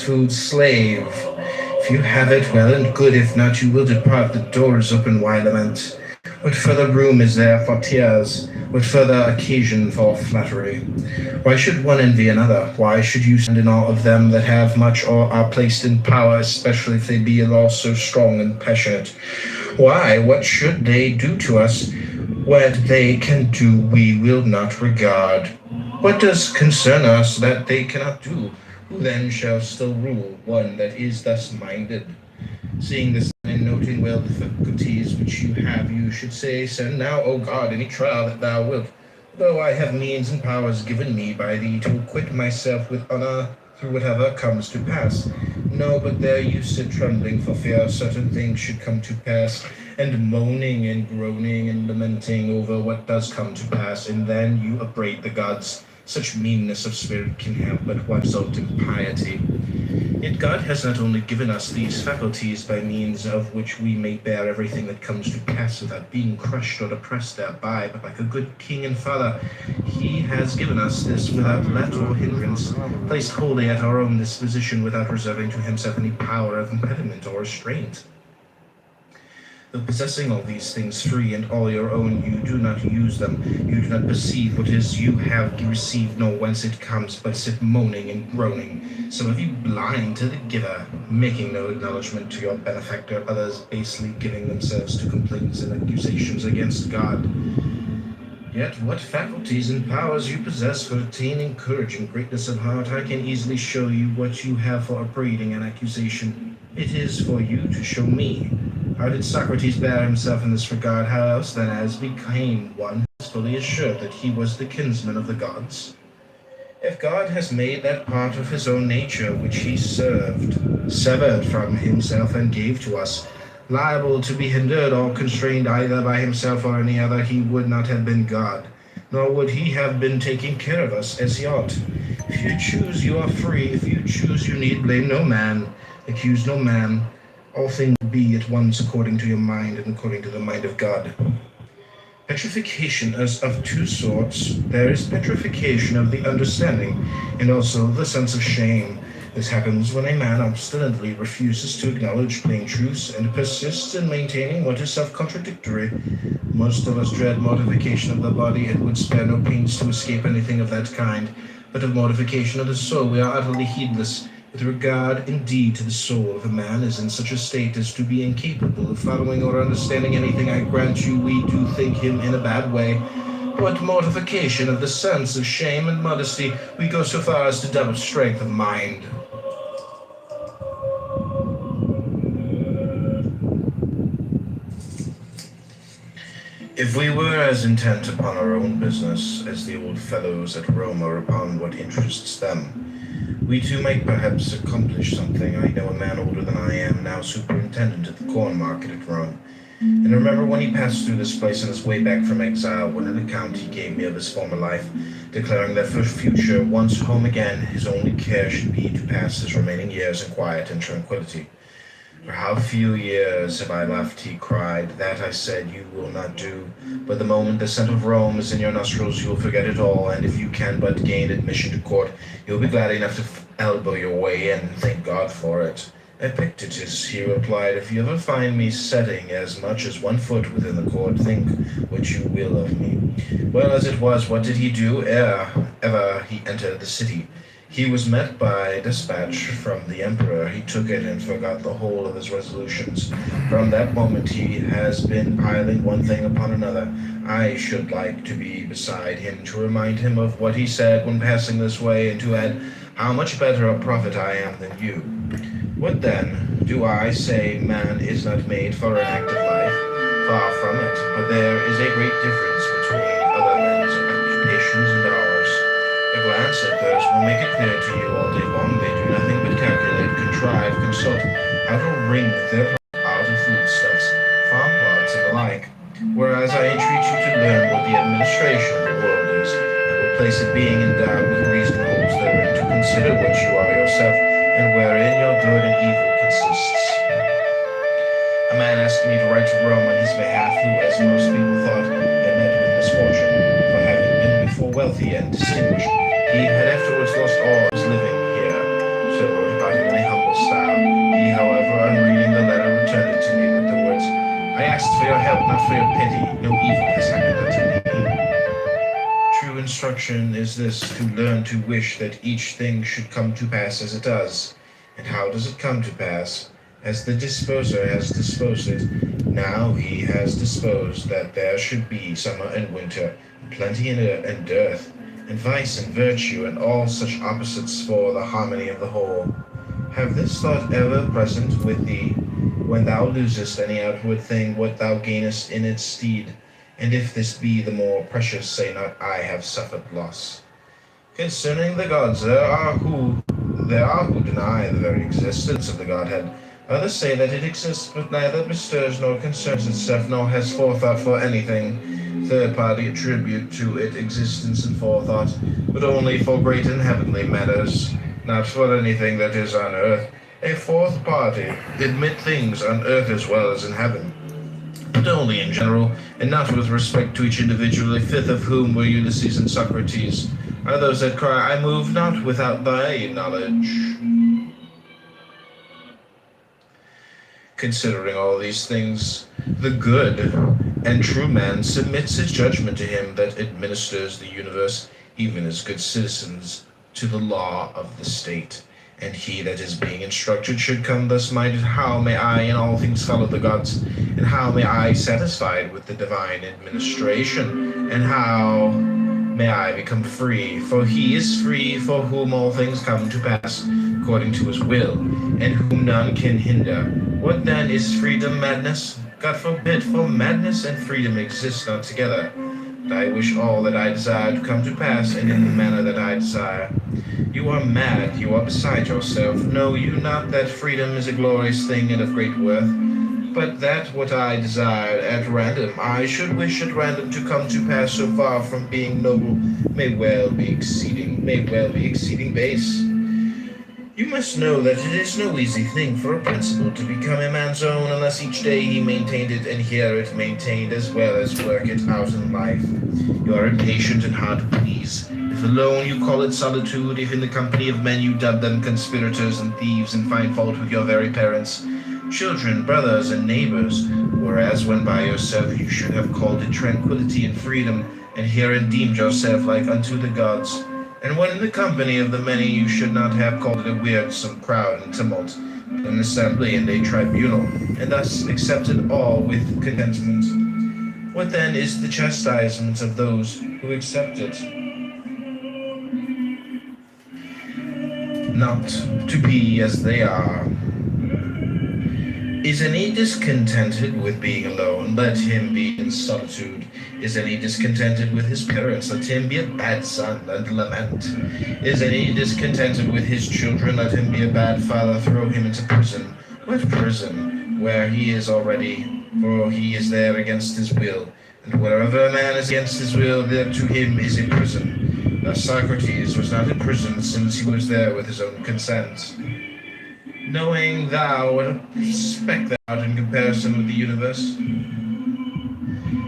food's slave. If you have it, well and good. If not, you will depart. The door is open wide, lament. What further room is there for tears? What further occasion for flattery? Why should one envy another? Why should you stand in awe of them that have much or are placed in power, especially if they be in law so strong and passionate? Why? What should they do to us? What they can do we will not regard. What does concern us that they cannot do? Who then shall still rule one that is thus minded? Seeing this and noting well the faculties which you have, you should say, send now, O God, any trial that thou wilt, though I have means and powers given me by thee to acquit myself with honor through whatever comes to pass. No, but there you sit trembling for fear certain things should come to pass, and moaning and groaning and lamenting over what does come to pass, and then you upbraid the gods. Such meanness of spirit can have but one result in piety. Yet God has not only given us these faculties by means of which we may bear everything that comes to pass without being crushed or depressed thereby, but like a good king and father, he has given us this without let or hindrance, placed wholly at our own disposition without reserving to himself any power of impediment or restraint. Though possessing all these things free and all your own, you do not use them. You do not perceive what is you have received, nor whence it comes, but sit moaning and groaning. Some of you blind to the giver, making no acknowledgement to your benefactor, others basely giving themselves to complaints and accusations against God. Yet what faculties and powers you possess for attaining courage and greatness of heart, I can easily show you. What you have for upbraiding and accusation, it is for you to show me. How did Socrates bear himself in this regard? How else then as became one who was fully assured that he was the kinsman of the gods? If God has made that part of his own nature which he served, severed from himself and gave to us, liable to be hindered or constrained either by himself or any other, he would not have been God, nor would he have been taking care of us as he ought. If you choose, you are free. If you choose, you need blame no man, accuse no man. All things be at once according to your mind and according to the mind of God. Petrification is of two sorts. There is petrification of the understanding, and also the sense of shame. This happens when a man obstinately refuses to acknowledge plain truths and persists in maintaining what is self-contradictory. Most of us dread mortification of the body and would spare no pains to escape anything of that kind, but of mortification of the soul we are utterly heedless. With regard, indeed, to the soul, if a man is in such a state as to be incapable of following or understanding anything, I grant you we do think him in a bad way. But mortification of the sense of shame and modesty, we go so far as to double strength of mind. If we were as intent upon our own business as the old fellows at Rome are upon what interests them, we too might perhaps accomplish something. I know a man older than I am, now superintendent at the corn market at Rome, and I remember when he passed through this place on his way back from exile, when an account he gave me of his former life, declaring that for future, once home again, his only care should be to pass his remaining years in quiet and tranquility. For how few years have I left, he cried. That, I said, you will not do. But the moment the scent of Rome is in your nostrils, you will forget it all, and if you can but gain admission to court, you'll be glad enough to elbow your way in, and thank God for it. Epictetus, he replied, if you ever find me setting as much as 1 foot within the court, think what you will of me. Well, as it was, what did he do ere ever he entered the city? He was met by dispatch from the emperor. He took it and forgot the whole of his resolutions. From that moment he has been piling one thing upon another. I should like to be beside him to remind him of what he said when passing this way, and to add how much better a prophet I am than you. What then? Do I say man is not made for an active life? Far from it, but there is a great difference between other men's occupations and ours. A glance at theirs will make it clear to you. All day long they do nothing but calculate, contrive, consult how to wring their out of foodstuffs, farm plots, and the like. Whereas I entreat you to learn what the administration of the world is, and what place it being endowed with reason holds therein, to consider what you are yourself, and wherein your good and evil consists. A man asked me to write to Rome on his behalf, who, as most people thought, had met with misfortune, for having been before wealthy and distinguished, he had afterwards lost all his living here. So wrote about it in a not for your pity. No evil has happened unto me. True instruction is this, to learn to wish that each thing should come to pass as it does. And how does it come to pass? As the disposer has disposed it. Now he has disposed that there should be summer and winter, plenty and dearth, and vice and virtue, and all such opposites for the harmony of the whole. Have this thought ever present with thee, when thou losest any outward thing, what thou gainest in its stead. And if this be the more precious, say not, I have suffered loss. Concerning the gods, there are who deny the very existence of the Godhead. Others say that it exists, but neither bestirs nor concerns itself, nor has forethought for anything. Third party attribute to it existence and forethought, but only for great and heavenly matters, not for anything that is on earth. A fourth party admit things on earth as well as in heaven, but only in general, and not with respect to each individual. A fifth of whom were Ulysses and Socrates, are those that cry, I move not without thy knowledge. Considering all these things, the good and true man submits his judgment to him that administers the universe, even as good citizens, to the law of the state. And he that is being instructed should come thus minded, how may I in all things follow the gods, and how may I satisfied with the divine administration, and how may I become free, for he is free for whom all things come to pass according to his will, and whom none can hinder. What then is freedom? Madness? God forbid, for madness and freedom exist not together. But I wish all that I desire to come to pass, and in the manner that I desire. You are mad, you are beside yourself. Know you not that freedom is a glorious thing and of great worth? But that what I desire at random, I should wish at random to come to pass, so far from being noble, may well be exceeding base. You must know that it is no easy thing for a principle to become a man's own, unless each day he maintained it, and hear it maintained, as well as work it out in life. You are impatient and hard to please. If alone you call it solitude, if in the company of men you dub them conspirators and thieves, and find fault with your very parents, children, brothers, and neighbors, whereas when by yourself you should have called it tranquility and freedom, and herein deemed yourself like unto the gods. And when in the company of the many you should not have called it a wearisome crowd and tumult, but an assembly and a tribunal, and thus accepted all with contentment. What then is the chastisement of those who accept it? Not to be as they are. Is any discontented with being alone? Let him be in solitude. Is any discontented with his parents? Let him be a bad son and lament. Is any discontented with his children? Let him be a bad father. Throw him into prison. What prison? Where he is already, for he is there against his will. And wherever a man is against his will, there to him is a prison. Thus Socrates was not in prison, since he was there with his own consent. Knowing thou what a speck thou art in comparison with the universe.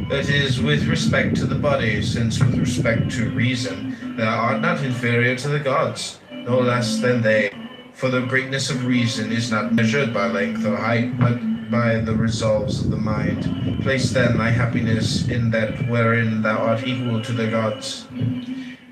That is, with respect to the body, since with respect to reason thou art not inferior to the gods, no less than they. For the greatness of reason is not measured by length or height, but by the resolves of the mind. Place then thy happiness in that wherein thou art equal to the gods.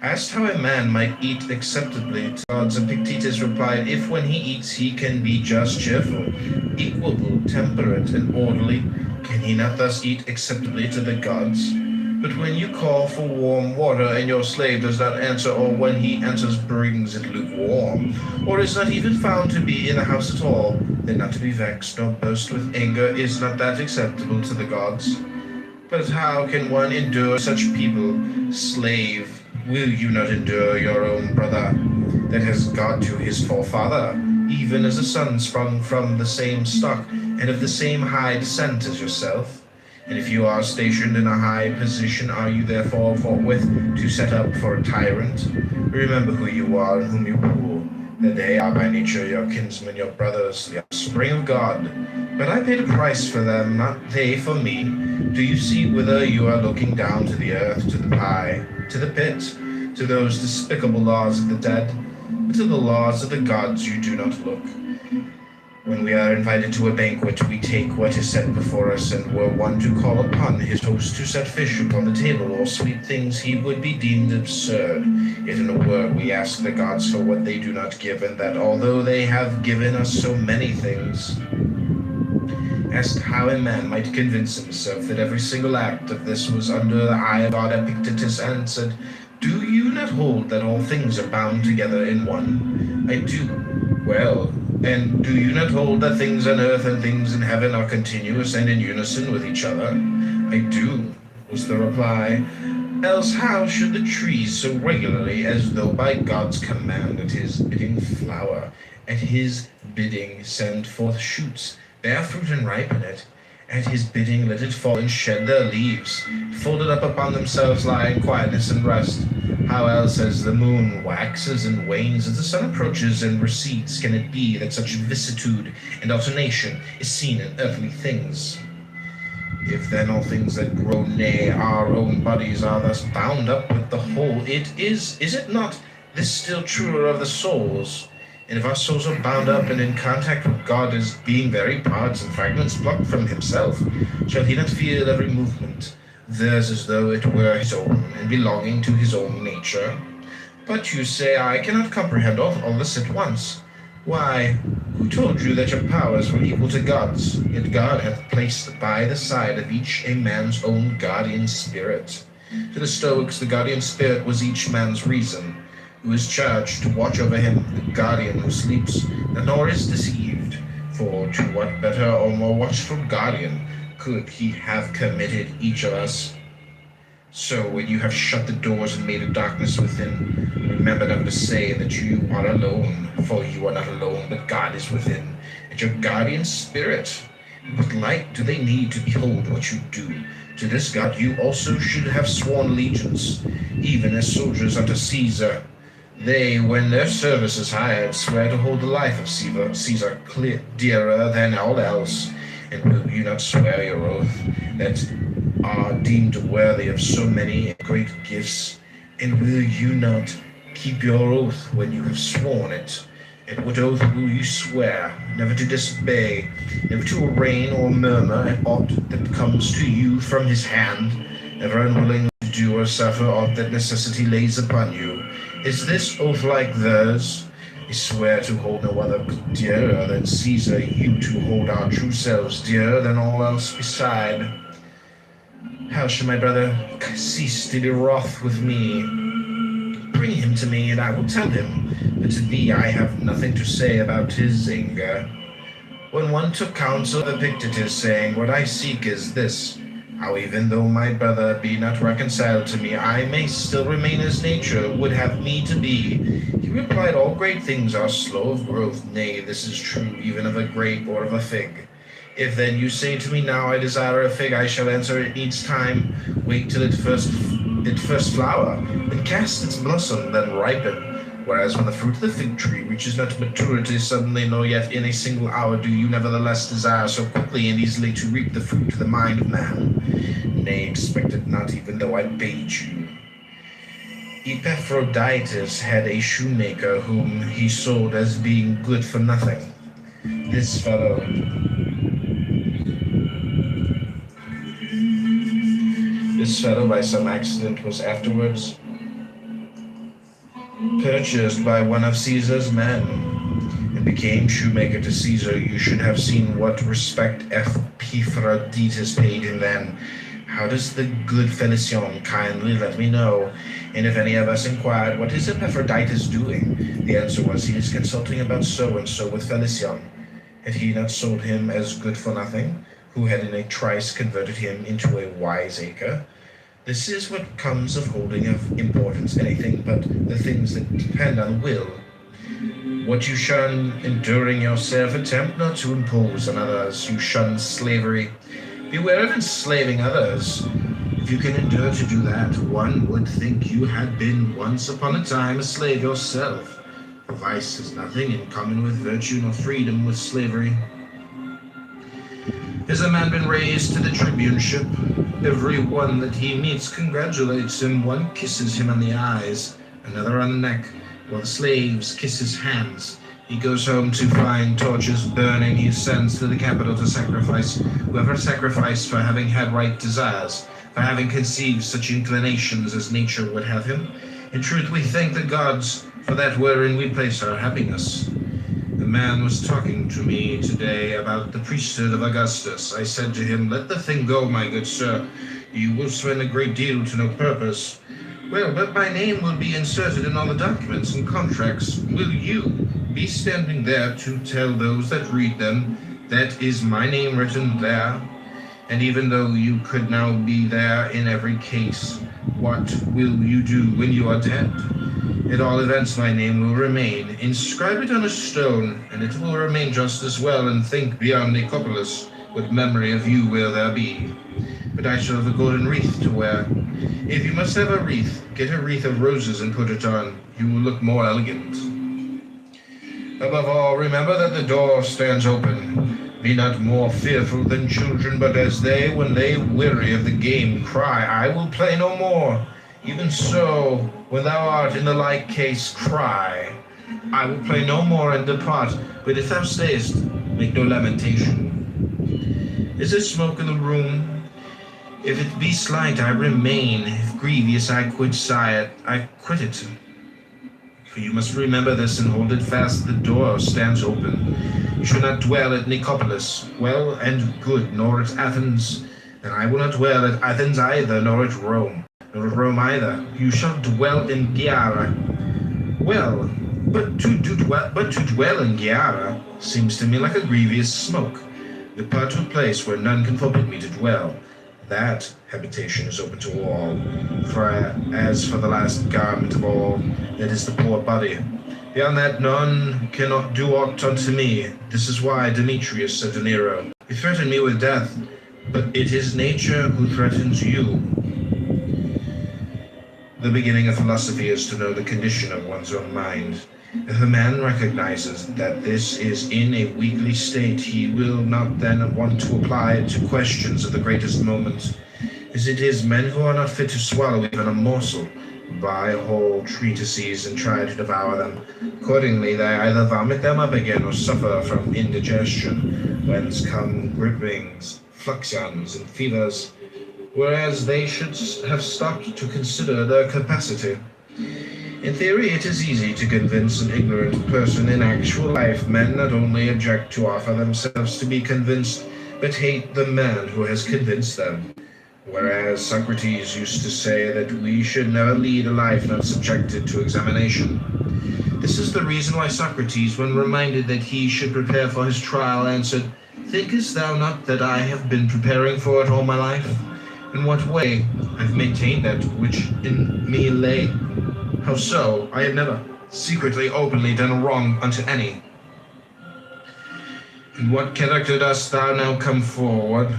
Asked how a man might eat acceptably to gods, Epictetus replied, if when he eats he can be just, cheerful, equable, temperate, and orderly, can he not thus eat acceptably to the gods? But when you call for warm water, and your slave does not answer, or when he answers brings it lukewarm, or is not even found to be in the house at all, then not to be vexed, nor burst with anger, is not that acceptable to the gods? But how can one endure such people? Slave, will you not endure your own brother, that has got to his forefather, even as a son sprung from the same stock, and of the same high descent as yourself? And if you are stationed in a high position, are you therefore forthwith to set up for a tyrant? Remember who you are and whom you rule, that they are by nature your kinsmen, your brothers, the offspring of God. But I paid a price for them, not they for me. Do you see whither you are looking? Down to the earth, to the pie, to the pit, to those despicable laws of the dead? But to the laws of the gods you do not look. When we are invited to a banquet, we take what is set before us, and were one to call upon his host to set fish upon the table or sweet things, he would be deemed absurd. Yet in a word, we ask the gods for what they do not give, and that although they have given us so many things, asked how a man might convince himself that every single act of this was under the eye of God. Epictetus answered, "Do you not hold that all things are bound together in one?" "I do." "Well, and do you not hold that things on earth and things in heaven are continuous and in unison with each other?" "I do," was the reply. "Else how should the trees so regularly, as though by God's command, at his bidding flower, at his bidding send forth shoots, bear fruit and ripen it, at his bidding let it fall and shed their leaves, folded up upon themselves lie in quietness and rest? How else, as the moon waxes and wanes, as the sun approaches and recedes, can it be that such vicissitude and alternation is seen in earthly things? If then all things that grow, nay, our own bodies, are thus bound up with the whole, is it not this still truer of the souls? And if our souls are bound up and in contact with God as being very parts and fragments plucked from himself, shall he not feel every movement theirs as though it were his own, and belonging to his own nature? But you say, I cannot comprehend all this at once. Why, who told you that your powers were equal to God's? Yet God hath placed by the side of each a man's own guardian spirit. To the Stoics, the guardian spirit was each man's reason, who is charged to watch over him, the guardian who sleeps, nor is deceived. For to what better or more watchful guardian could he have committed each of us? So when you have shut the doors and made a darkness within, remember never to say that you are alone, for you are not alone, but God is within, and your guardian spirit. What light do they need to behold what you do? To this God you also should have sworn allegiance, even as soldiers unto Caesar. They, when their service is hired, swear to hold the life of Caesar dearer than all else. And will you not swear your oath that are deemed worthy of so many great gifts? And will you not keep your oath when you have sworn it? And what oath will you swear? Never to disobey, never to arraign or murmur at aught that comes to you from his hand, never unwilling to do or suffer aught that necessity lays upon you. Is this oath like theirs? I swear to hold no other dearer than Caesar, you to hold our true selves dearer than all else beside. How shall my brother cease to be wroth with me? Bring him to me, and I will tell him, but to thee I have nothing to say about his anger. When one took counsel of Epictetus, saying, What I seek is this, how even though my brother be not reconciled to me, I may still remain as nature would have me to be. He replied, All great things are slow of growth, nay, this is true even of a grape or of a fig. If then you say to me now, I desire a fig, I shall answer, it needs time. Wait till it first flower, then cast its blossom, then ripen. Whereas when the fruit of the fig tree reaches not maturity suddenly, nor yet in a single hour, do you nevertheless desire so quickly and easily to reap the fruit to the mind of man? Nay, expect it not, even though I bade you. Epaphroditus had a shoemaker whom he sold as being good for nothing. This fellow by some accident was afterwards purchased by one of Caesar's men, and became shoemaker to Caesar. You should have seen what respect Epaphroditus paid him then. How does the good Felicion? Kindly let me know. And if any of us inquired, what is Epaphroditus doing? The answer was, he is consulting about so-and-so with Felicion. Had he not sold him as good for nothing, who had in a trice converted him into a wiseacre? This is what comes of holding of importance anything but the things that depend on will. What you shun enduring yourself, attempt not to impose on others. You shun slavery. Beware of enslaving others. If you can endure to do that, one would think you had been once upon a time a slave yourself. For vice has nothing in common with virtue, nor freedom with slavery. Has a man been raised to the tribuneship? Every one that he meets congratulates him. One kisses him on the eyes, another on the neck, while the slaves kiss his hands. He goes home to find torches burning. He ascends to the capital to sacrifice whoever sacrificed for having had right desires, for having conceived such inclinations as nature would have him. In truth, we thank the gods for that wherein we place our happiness. The man was talking to me today about the priesthood of Augustus. I said to him, "Let the thing go, my good sir. You will spend a great deal to no purpose." "Well, but my name will be inserted in all the documents and contracts. Will you be standing there to tell those that read them, that is my name written there? And even though you could now be there in every case, what will you do when you are dead? At all events, my name will remain. Inscribe it on a stone, and it will remain just as well, and think beyond Nicopolis, what memory of you will there be? But I shall have a golden wreath to wear. If you must have a wreath, get a wreath of roses and put it on. You will look more elegant. Above all, remember that the door stands open. Be not more fearful than children, but as they, when they weary of the game, cry, I will play no more. Even so, when thou art in the like case, cry, I will play no more, and depart. But if thou stayest, make no lamentation. Is there smoke in the room? If it be slight, I remain. If grievous, I quit it. For you must remember this and hold it fast. The door stands open. You should not dwell at Nicopolis, well and good, nor at Athens. And I will not dwell at Athens either, nor at Rome, nor at Rome either. You shall dwell in Gyara. Well, but to dwell in Gyara seems to me like a grievous smoke. Depart to a place where none can forbid me to dwell. That habitation is open to all. For as for the last garment of all, that is the poor body. Beyond that, none cannot do aught unto me. This is why Demetrius said to Nero, You threaten me with death, but it is nature who threatens you. The beginning of philosophy is to know the condition of one's own mind. If a man recognizes that this is in a weakly state, he will not then want to apply it to questions of the greatest moment, as it is men who are not fit to swallow even a morsel, buy whole treatises and try to devour them. Accordingly, they either vomit them up again or suffer from indigestion, whence come gripings, fluxions, and fevers, whereas they should have stopped to consider their capacity. In theory, it is easy to convince an ignorant person. In actual life, men not only object to offer themselves to be convinced, but hate the man who has convinced them. Whereas Socrates used to say that we should never lead a life not subjected to examination. This is the reason why Socrates, when reminded that he should prepare for his trial, answered, Thinkest thou not that I have been preparing for it all my life? In what way? I have maintained that which in me lay. How so? I have never secretly, openly done wrong unto any. In what character dost thou now come forward?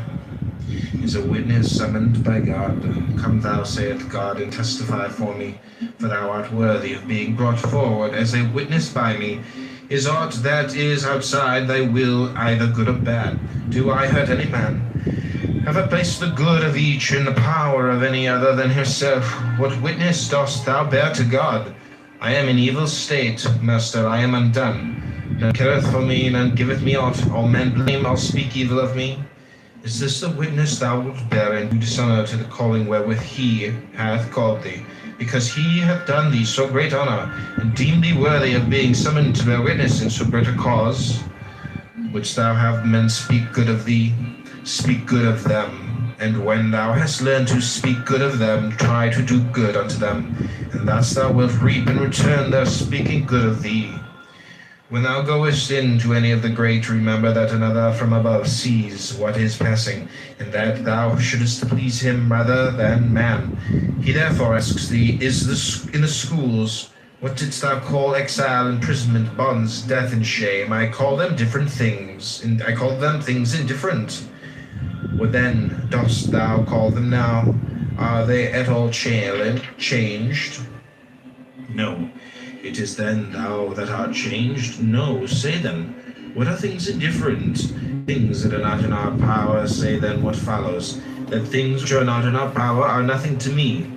Is a witness summoned by God. Come thou, saith God, and testify for me, for thou art worthy of being brought forward as a witness by me. Is aught that is outside thy will either good or bad? Do I hurt any man? Have I placed the good of each in the power of any other than herself? What witness dost thou bear to God? I am in evil state, master, I am undone. None careth for me, none giveth me aught. All men blame, all speak evil of me. Is this the witness thou wilt bear, and do dishonour to the calling wherewith he hath called thee? Because he hath done thee so great honour, and deemed thee worthy of being summoned to bear witness in so great a cause? Wouldst thou have men speak good of thee? Speak good of them, and when thou hast learned to speak good of them, try to do good unto them, and thus thou wilt reap in return their speaking good of thee. When thou goest in to any of the great, remember that another from above sees what is passing, and that thou shouldest please him rather than man. He therefore asks thee, in the schools, what didst thou call exile, imprisonment, bonds, death, and shame? I call them different things, and I call them things indifferent. What then dost thou call them now? Are they at all changed? No. It is then thou that art changed? No. Say then, what are things indifferent? Things that are not in our power. Say then what follows, that things which are not in our power are nothing to me.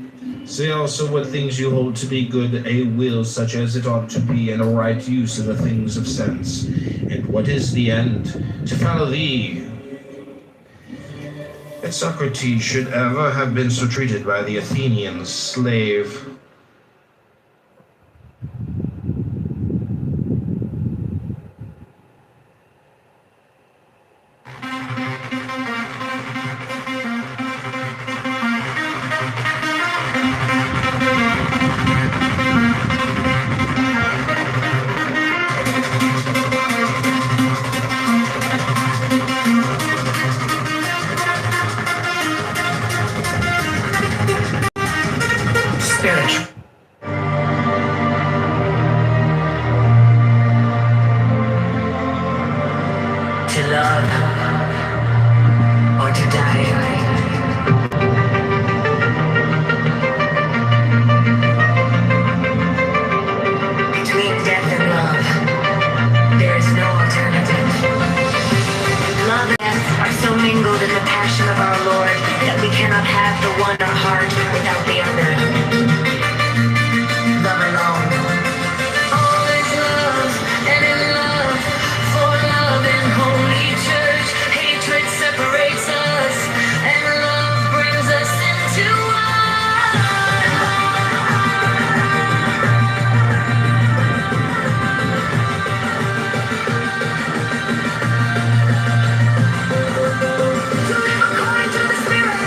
Say also what things you hold to be good, a will such as it ought to be, and a right use of the things of sense. And what is the end? To follow thee. That Socrates should ever have been so treated by the Athenians, slave. Spiritual. To love or to die. Between death and love, there is no alternative. Love and death are so mingled in the passion of our Lord that we cannot have the one heart without the other. Love alone. All is love, and in love, for love in holy church, hatred separates us, and love brings us into one. To live according to the Spirit.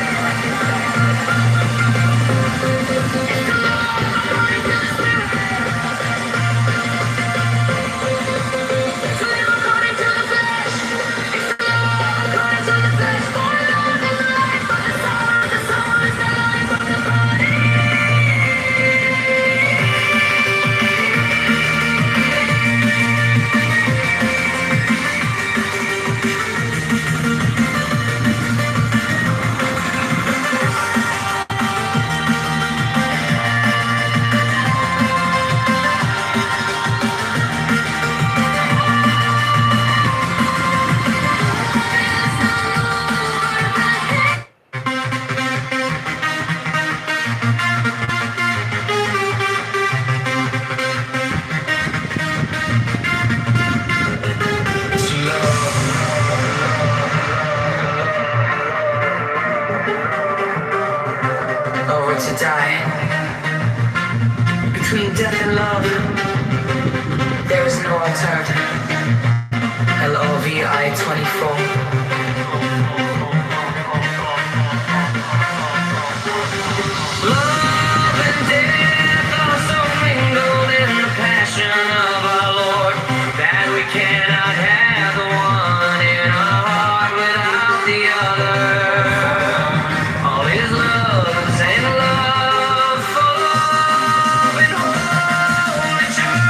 It's to love according to the Spirit. To live according to the flesh. It's to love according to the flesh. For love is the life of the soul is the life of the body. Over to die. Between death and love, there is no alternative. LOVI 24. Love and death are so mingled in the passion of our Lord that we cannot have the one in our heart without the other. All is love and love for love and holy church.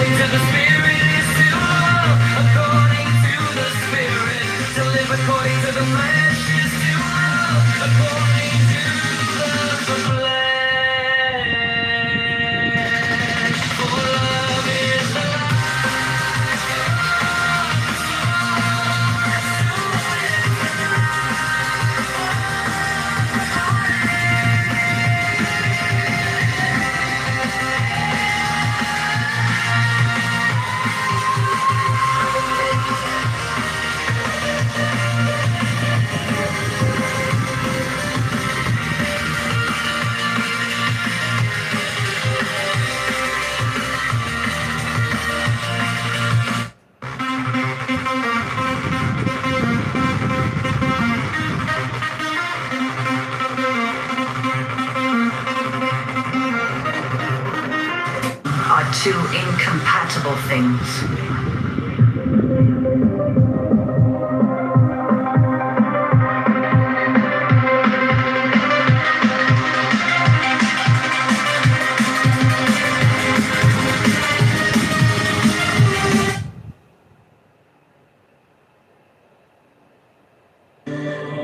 according to the Spirit is to love according to the Spirit. To live according to the flesh is to love according to the flesh. For love is the are two incompatible things.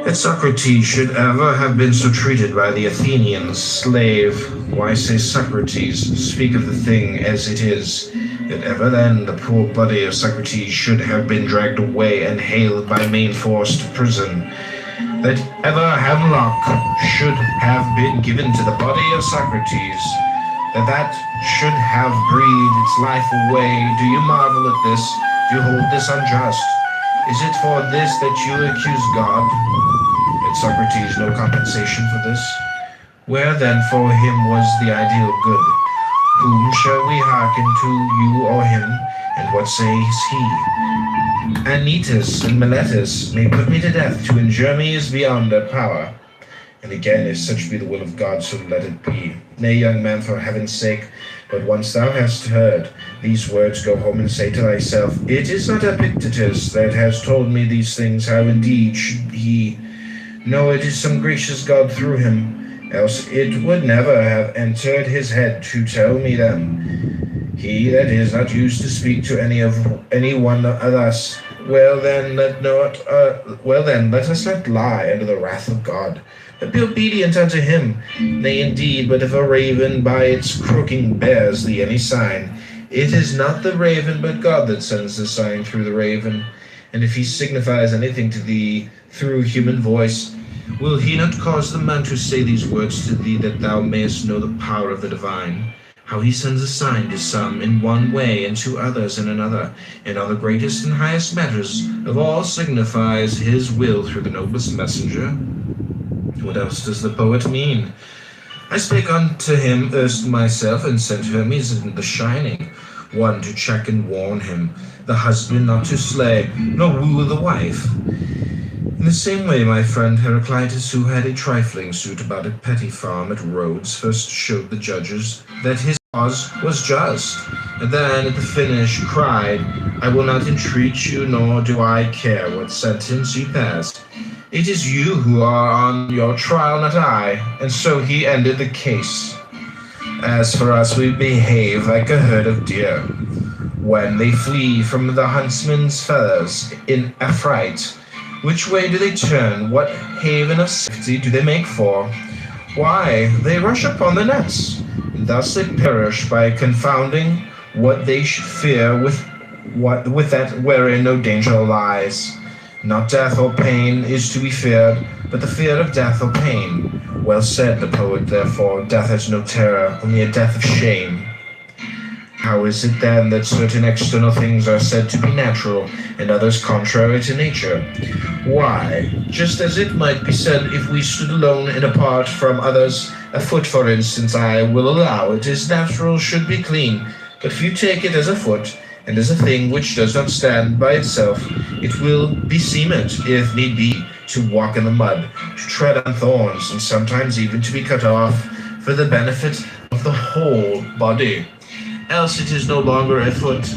That Socrates should ever have been so treated by the Athenians, slave, why say Socrates, speak of the thing as it is, that ever then the poor body of Socrates should have been dragged away and haled by main force to prison, that ever hemlock should have been given to the body of Socrates, that should have breathed its life away. Do you marvel at this? Do you hold this unjust? Is it for this that you accuse God? Had Socrates no compensation for this? Where then for him was the ideal good? Whom shall we hearken to, you or him? And what says he? Anytus and Miletus may put me to death, to injure me is beyond their power. And again, if such be the will of God, so let it be. Nay, young man, for heaven's sake, but once thou hast heard these words, go home and say to thyself, it is not Epictetus that has told me these things, how indeed should he? No, it is some gracious God through him, else it would never have entered his head to tell me them. He that is not used to speak to any one thus, well then let us not lie under the wrath of God, but be obedient unto him. Nay, indeed, but if a raven by its croaking bears thee any sign, it is not the raven, but God that sends the sign through the raven. And if he signifies anything to thee through human voice, will he not cause the man to say these words to thee, that thou mayest know the power of the divine? How he sends a sign to some in one way, and to others in another, and on the greatest and highest matters of all signifies his will through the noblest messenger. What else does the poet mean? I spake unto him erst myself, and sent Hermes in the shining, one to check and warn him, the husband not to slay, nor woo the wife. In the same way, my friend Heraclitus, who had a trifling suit about a petty farm at Rhodes, first showed the judges that his cause was just, and then at the finish cried, I will not entreat you, nor do I care what sentence you pass. It is you who are on your trial, not I. And so he ended the case. As for us, we behave like a herd of deer. When they flee from the huntsman's feathers in affright, which way do they turn? What haven of safety do they make for? Why, they rush upon the nets. Thus they perish by confounding what they should fear with that wherein no danger lies. Not death or pain is to be feared, but the fear of death or pain. Well said the poet, therefore, death has no terror, only a death of shame. How is it then that certain external things are said to be natural, and others contrary to nature? Why, just as it might be said if we stood alone and apart from others, a foot, for instance, I will allow it is natural should be clean, but if you take it as a foot, and as a thing which does not stand by itself, it will beseem it, if need be, to walk in the mud, to tread on thorns, and sometimes even to be cut off for the benefit of the whole body. Else it is no longer a foot.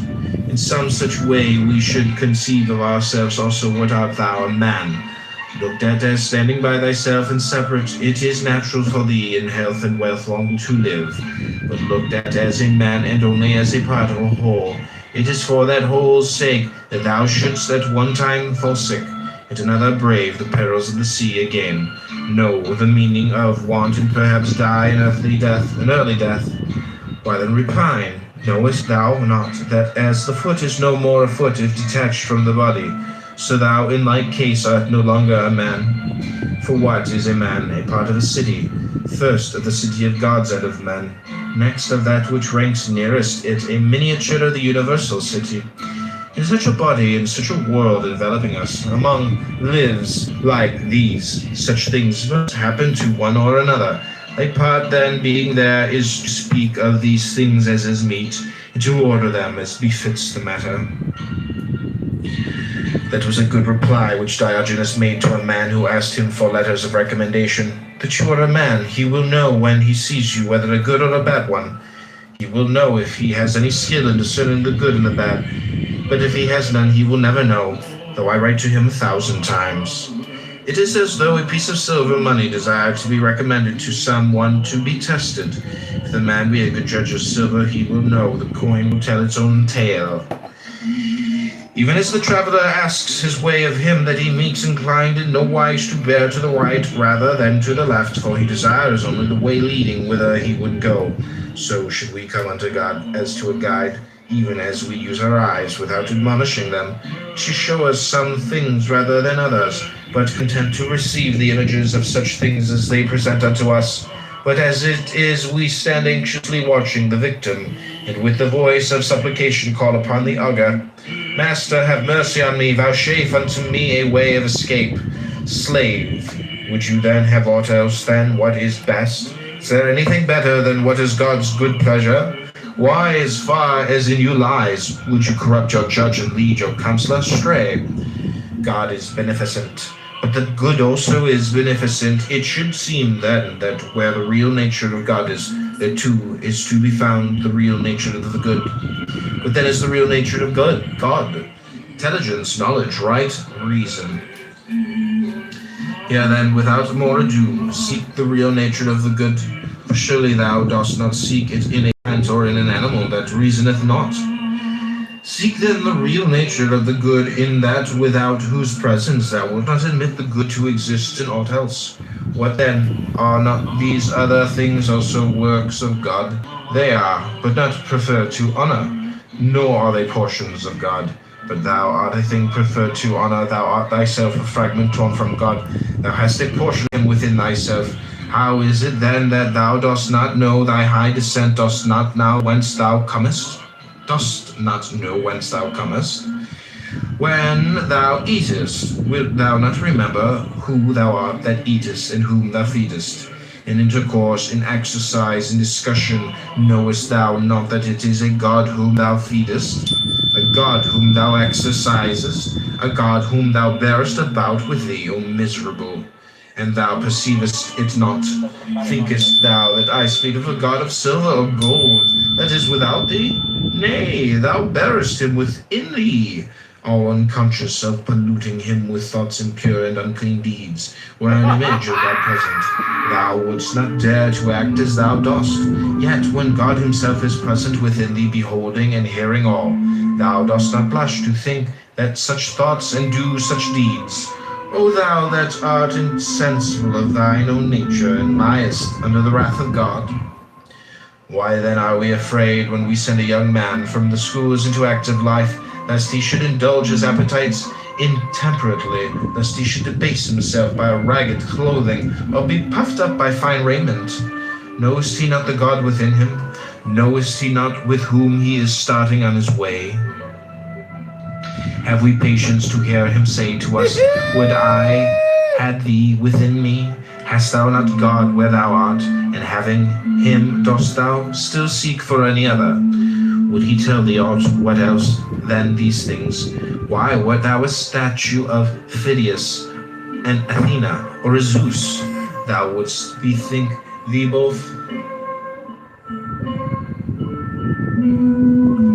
In some such way we should conceive of ourselves also, what art thou, a man? Looked at as standing by thyself and separate, it is natural for thee in health and wealth long to live. But looked at as a man and only as a part of a whole, it is for that whole's sake that thou shouldst at one time fall sick, at another brave the perils of the sea again, know the meaning of want and perhaps die an early death. Why then repine? Knowest thou not that as the foot is no more a foot if detached from the body, so thou in like case art no longer a man? For what is a man? A part of a city, first of the city of gods and of men, next of that which ranks nearest it, a miniature of the universal city. In such a body, in such a world enveloping us, among lives like these, such things must happen to one or another. Thy part then being there is to speak of these things as is meet, and to order them as befits the matter. That was a good reply which Diogenes made to a man who asked him for letters of recommendation. That you are a man, he will know when he sees you whether a good or a bad one. He will know if he has any skill in discerning the good and the bad. But if he has none, he will never know, though I write to him 1,000 times. It is as though a piece of silver money desired to be recommended to someone to be tested. If the man be a good judge of silver, he will know the coin will tell its own tale. Even as the traveler asks his way of him that he meets inclined in no wise to bear to the right rather than to the left, for he desires only the way leading whither he would go, so should we come unto God as to a guide, even as we use our eyes without admonishing them, to show us some things rather than others, but content to receive the images of such things as they present unto us. But as it is, we stand anxiously watching the victim, and with the voice of supplication call upon the augur, Master, have mercy on me, vouchsafe unto me a way of escape. Slave, would you then have aught else than what is best? Is there anything better than what is God's good pleasure? Why, as far as in you lies, would you corrupt your judge and lead your counselor astray? God is beneficent, but the good also is beneficent. It should seem then that where the real nature of God is, there too is to be found the real nature of the good. But then is the real nature of God, intelligence, knowledge, right, reason. Here then, without more ado, seek the real nature of the good, for surely thou dost not seek it in a plant or in an animal that reasoneth not. Seek then the real nature of the good in that without whose presence thou wilt not admit the good to exist in aught else. What then? Are not these other things also works of God? They are, but not preferred to honor, nor are they portions of God. But thou art a thing preferred to honor, thou art thyself a fragment torn from God, thou hast a portion within thyself. How is it then that thou dost not know thy high descent, dost not know whence thou comest? Dost not know whence thou comest? When thou eatest, wilt thou not remember who thou art that eatest, and whom thou feedest? In intercourse, in exercise, in discussion, knowest thou not that it is a God whom thou feedest, a God whom thou exercisest, a God whom thou bearest about with thee, O miserable? And thou perceivest it not. Thinkest thou that I speak of a God of silver or gold that is without thee? Nay, thou bearest him within thee, all unconscious of polluting him with thoughts impure and unclean deeds, were an image of God present. Thou wouldst not dare to act as thou dost, yet when God himself is present within thee, beholding and hearing all, thou dost not blush to think that such thoughts and do such deeds. O thou that art insensible of thine own nature, and liest under the wrath of God. Why then are we afraid when we send a young man from the schools into active life, lest he should indulge his appetites intemperately, lest he should debase himself by a ragged clothing, or be puffed up by fine raiment? Knowest he not the God within him? Knowest he not with whom he is starting on his way? Have we patience to hear him say to us, Would I had thee within me? Hast thou not God where thou art, and having him dost thou still seek for any other? Would he tell thee aught what else than these things? Why, wert thou a statue of Phidias, and Athena, or a Zeus, thou wouldst bethink thee both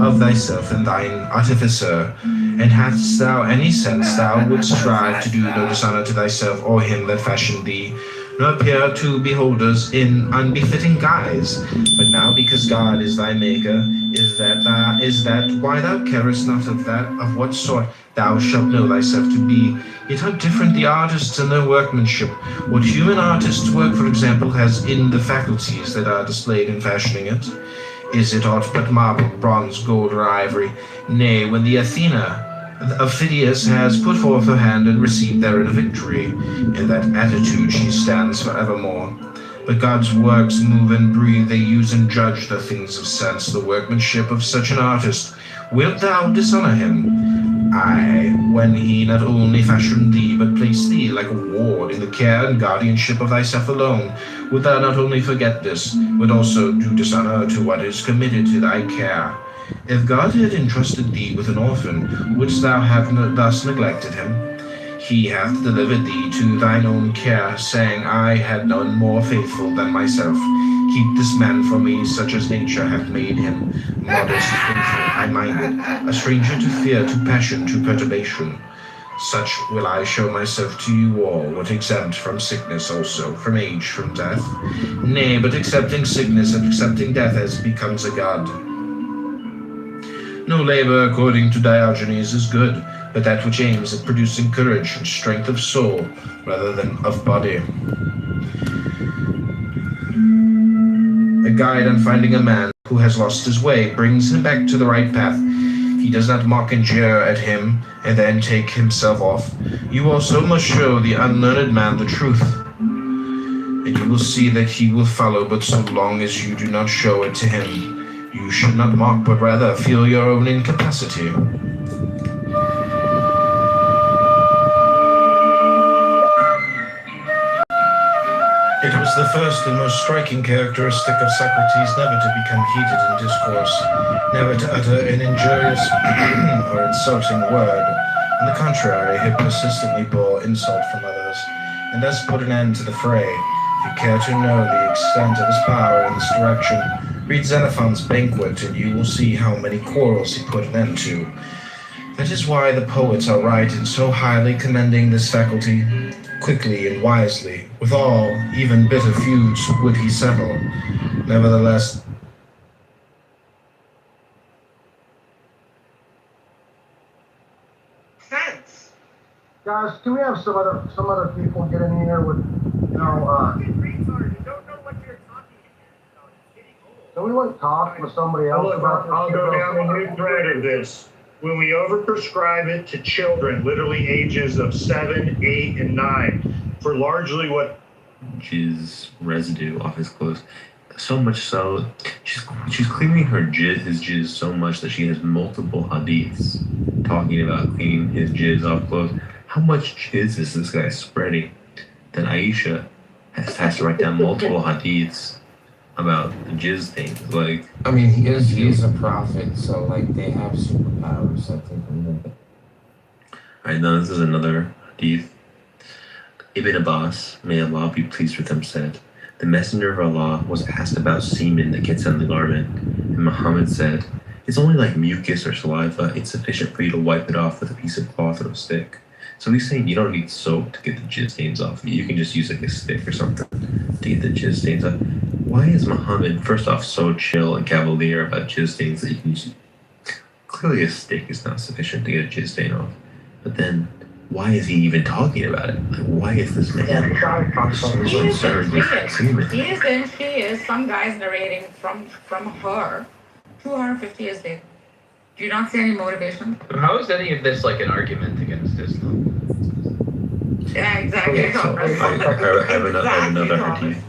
of thyself and thine artificer, And hadst thou any sense, thou wouldst strive to do no dishonor to thyself or him that fashioned thee, nor appear to beholders in unbefitting guise. But now, because God is thy maker, is that why thou carest not of what sort thou shalt know thyself to be. Yet how different the artists and their workmanship. What human artists' work, for example, has in the faculties that are displayed in fashioning it. Is it aught but marble, bronze, gold, or ivory? Nay, when the Athena of Phidias has put forth her hand and received therein a victory, in that attitude she stands forevermore. But God's works move and breathe, they use and judge the things of sense, the workmanship of such an artist. Wilt thou dishonor him? Aye, when he not only fashioned thee, but placed thee like a ward in the care and guardianship of thyself alone, wilt thou not only forget this, but also do dishonor to what is committed to thy care? If God had entrusted thee with an orphan, wouldst thou have thus neglected him? He hath delivered thee to thine own care, saying, I had none more faithful than myself. Keep this man for me, such as nature hath made him, modest, faithful, high-minded, a stranger to fear, to passion, to perturbation. Such will I show myself to you all, what exempt from sickness also, from age, from death. Nay, but accepting sickness and accepting death as becomes a god. No labor, according to Diogenes, is good, but that which aims at producing courage and strength of soul rather than of body. A guide on finding a man who has lost his way brings him back to the right path. He does not mock and jeer at him and then take himself off. You also must show the unlearned man the truth, and you will see that he will follow, but so long as you do not show it to him. You should not mock, but rather feel your own incapacity. It was the first and most striking characteristic of Socrates never to become heated in discourse, never to utter an injurious or insulting word. On the contrary, he persistently bore insult from others, and thus put an end to the fray. If you care to know the extent of his power in this direction, read Xenophon's Banquet, and you will see how many quarrels he put an end to. That is why the poets are right in so highly commending this faculty. Quickly and wisely, with all, even bitter feuds, would he settle. Nevertheless, sense. Guys, can we have some other people get in here with, You don't know what you're talking about. can we like talk with somebody else about this? I'll go down the new thread of this. When we overprescribe it to children, literally ages of 7, 8, and 9, for largely what jizz residue off his clothes. So much so, she's cleaning his jizz so much that she has multiple hadiths talking about cleaning his jizz off clothes. How much jizz is this guy spreading that Aisha has to write down multiple hadiths about the jizz thing? Like, I mean, he is a prophet, so like they have superpowers. I think. Alright, now this is another hadith. Ibn Abbas, may Allah be pleased with him, said, the Messenger of Allah was asked about semen that gets on the garment, and Muhammad said, it's only like mucus or saliva. It's sufficient for you to wipe it off with a piece of cloth or a stick. So he's saying you don't need soap to get the jizz stains off. You can just use like a stick or something to get the jizz stains off. Why is Muhammad, first off, so chill and cavalier about jizz stains that you can use? Clearly a stick is not sufficient to get a jizz stain off. But then, why is he even talking about it? Like, why is this man so concerned with semen? He is. Some guys narrating from her. 250 is dead. Do you not see any motivation? How is any of this like an argument against Islam? Yeah, exactly. Okay, so I have another hadith.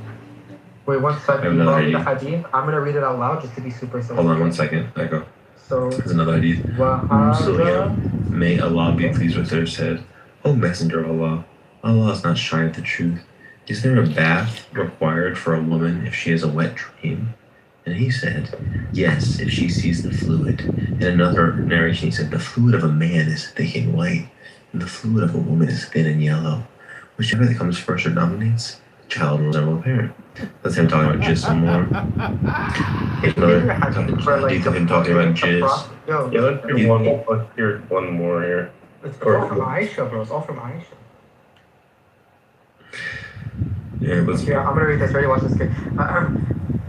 Wait, one I second. have another The hadith. hadith. I'm gonna read it out loud just to be super sensitive. Hold on 1 second. I go. So, There's another hadith. وَهَذَا May Allah be pleased with her, said, O Messenger of Allah, Allah is not shy of the truth. Is there a bath required for a woman if she has a wet dream? And he said, yes, if she sees the fluid. In another narration, he said, the fluid of a man is thick and white, and the fluid of a woman is thin and yellow. Whichever that comes first or dominates, child will resemble a parent. That's him talking about jizz some more. Here's another hadith of him talking about jizz. Yo, Yeah, let's hear one more here. it's all from Aisha, bro. It's all from Aisha. Yeah, it was. Yeah, I'm gonna read this. Ready? Watch this. Okay.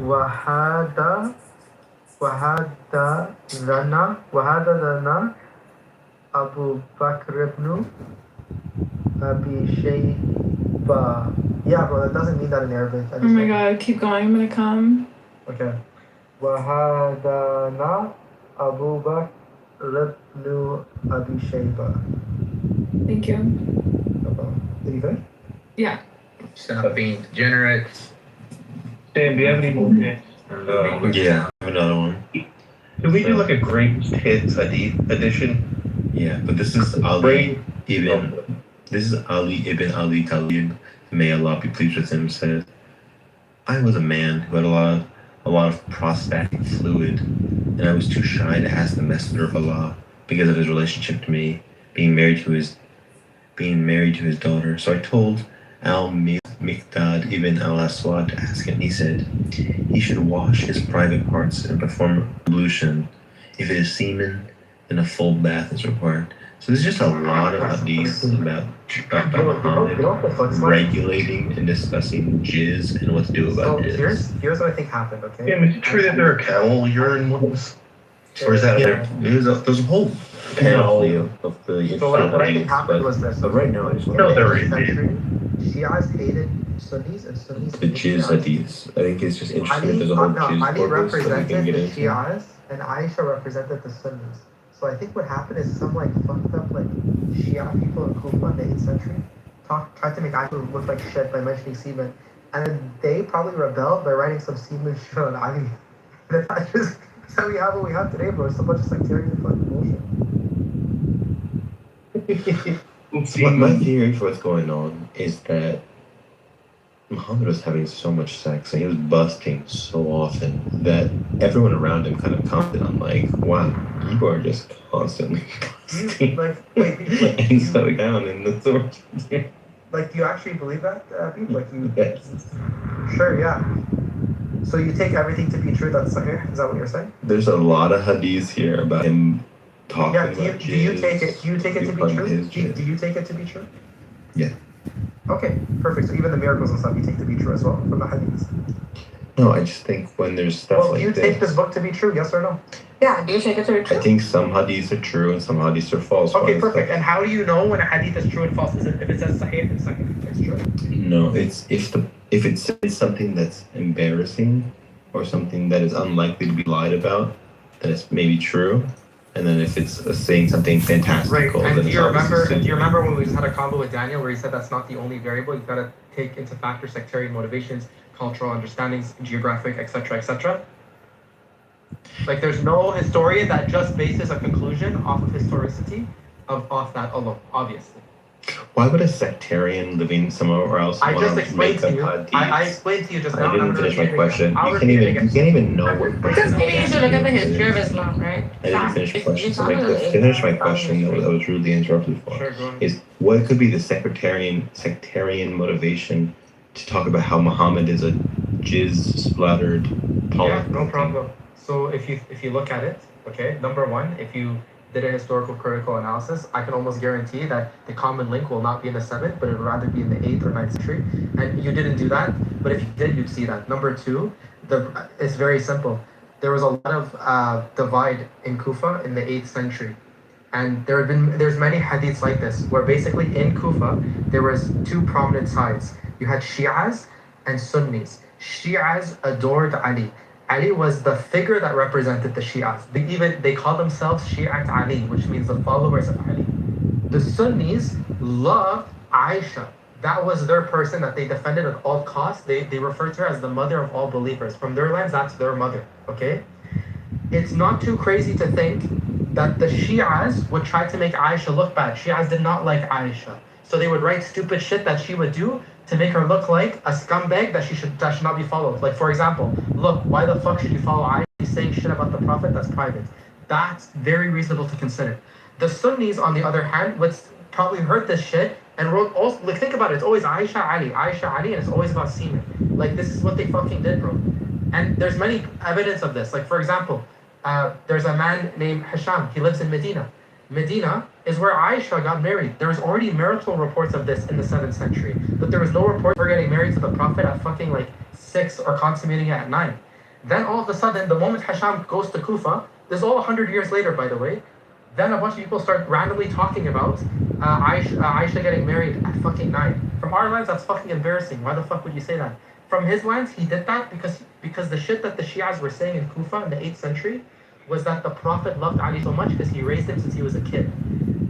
وهذا Abu Bakr ibn Abi Shayba. Yeah, bro, that doesn't mean that in Arabic. Oh my god, keep going. I'm gonna come. Okay. وهذا Abu Bakr ibn Abi Shayba. Thank you. Did you finish? Yeah. Stop being degenerate. Dan, do you have any more hits? Yeah, I have another one. Can we do like a greatest hits edition? Yeah, but this is Ali ibn Ali Talib, may Allah be pleased with him, said, I was a man who had a lot of prostatic fluid, and I was too shy to ask the Messenger of Allah because of his relationship to me, being married to his daughter. So I told Al-Miqdad ibn al-Aswad to ask him. He said he should wash his private parts and perform ablution. If it is semen, then a full bath is required. So there's just a lot of hadiths about Muhammad regulating and discussing jizz and what to do about jizz. Here's what I think happened, okay? Yeah, is it true that there are camel urine ones? Or is that there's a whole panoply of the So what I think happened was this. But right now, I just No, there are Shias hated Sunnis and Sunnis the jizz hadiths. I think it's just interesting that there's a whole jizz Ali corpus that we represented can get the into. Shias and Aisha represented the Sunnis. So I think what happened is some like fucked up like Shia people in Kufa in the 8th century tried to make Aisha look like shit by mentioning semen, and then they probably rebelled by writing some semen shit on Ali. That's how we have what we have today, bro. It's a bunch of sectarian fucking bullshit. So my theory for what's going on is that Muhammad was having so much sex and he was busting so often that everyone around him kind of commented on like, wow, you are just constantly busting and slow down in the source. Like, do you actually believe that, Abby? Like, you? Yes. Sure, yeah. So you take everything to be true that's Sahih? Is that what you're saying? There's a lot of hadiths here about him talking Yeah. about Do you take jizz, it? Do you take it to be part of true? his Do you take it to be true? Yeah. Okay, perfect. So even the miracles and stuff you take to be true as well from the hadiths. No, I just think when there's stuff Well, like do you this, take this book to be true? Yes or no? Yeah, do you take it to be I true? think some hadiths are true and some hadiths are false. Okay, Why is perfect. that? And how do you know when a hadith is true and false? Is it if it says Sahih, it's Sahih? It's true. No, it's if it says something that's embarrassing or something that is unlikely to be lied about, then it's maybe true. And then if it's saying something fantastical, Right. And then do it's you obviously remember when we just had a combo with Daniel where he said that's not the only variable? You've got to take into factor sectarian motivations, cultural understandings, geographic, etc., etc. Like there's no historian that just bases a conclusion off of historicity off that alone, obviously. Why would a sectarian living somewhere else I want just to explained make to you. up hadiths? I explained to you just now. I didn't I'm finish my repeating it question. again. I'll You repeat it again. can't even know what Because maybe you should look at the history of Islam, right? I didn't finish the question. So You like, found to it. finish my question that I was rudely interrupted for Sure, go on. is what could be the sectarian motivation to talk about how Muhammad is a jizz splattered Yeah, polytheist? no problem. So if you look at it, okay, number one, if you did a historical critical analysis, I can almost guarantee that the common link will not be in the 7th, but it would rather be in the 8th or 9th century. And you didn't do that, but if you did, you'd see that. Number two, it's very simple. There was a lot of divide in Kufa in the 8th century. And there's many hadiths like this, where basically in Kufa, there was two prominent sides. You had Shi'as and Sunnis. Shi'as adored Ali. Ali was the figure that represented the Shi'as. They call themselves Shi'at Ali, which means the followers of Ali. The Sunnis loved Aisha. That was their person that they defended at all costs. They referred to her as the mother of all believers. From their lens, that's their mother, okay? It's not too crazy to think that the Shi'as would try to make Aisha look bad. Shi'as did not like Aisha. So they would write stupid shit that she would do to make her look like a scumbag that should not be followed. Like, for example, look, why the fuck should you follow Aisha? She's saying shit about the Prophet that's private. That's very reasonable to consider. The Sunnis, on the other hand, would probably heard this shit and wrote also like think about it. It's always Aisha Ali, and it's always about semen. Like this is what they fucking did, bro. And there's many evidence of this. Like for example, there's a man named Hisham. He lives in Medina. Medina is where Aisha got married. There was already marital reports of this in the 7th century, but there was no report of her getting married to the Prophet at fucking like 6 or consummating it at 9. Then all of a sudden, the moment Hisham goes to Kufa, this is all 100 years later, by the way, then a bunch of people start randomly talking about Aisha getting married at fucking 9. From our lines, that's fucking embarrassing. Why the fuck would you say that? From his lines, he did that because the shit that the Shias were saying in Kufa in the 8th century was that the Prophet loved Ali so much because he raised him since he was a kid.